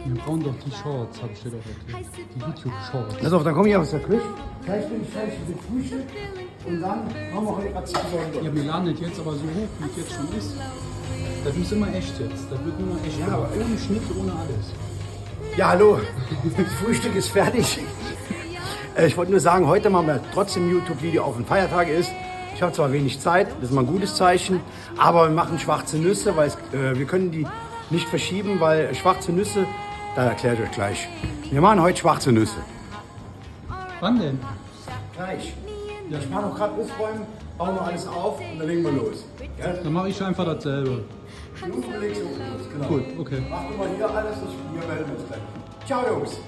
Wir brauchen doch die Shorts, habe ich dir doch erklärt. Die YouTube-Shorts. Pass auf, dann komme ich aus der Küche. Gleich bin ich fertig mit dem Frühstück. Und dann machen wir heute gerade 2 Stunden. Ja, wir laden das jetzt aber so hoch, wie es jetzt schon ist. Das muss immer echt jetzt. Das wird nur noch echt. Ja, aber ohne Schnitt, ohne alles. Ja, hallo. Das Frühstück ist fertig. Ich wollte nur sagen, heute machen wir trotzdem ein YouTube-Video, auch wenn Feiertag ist. Ich habe zwar wenig Zeit, das ist mal ein gutes Zeichen, aber wir machen schwarze Nüsse, weil wir können die nicht verschieben, weil schwarze Nüsse, da erkläre ich euch gleich. Wir machen heute schwarze Nüsse. Wann denn? Gleich. Ja, ich mache noch gerade aufräumen, bauen wir alles auf und dann legen wir los. Ja? Dann mache ich einfach dasselbe. Jungs, wir legen los, genau. Gut, okay. Machen wir hier alles, wir melden uns gleich. Ciao Jungs.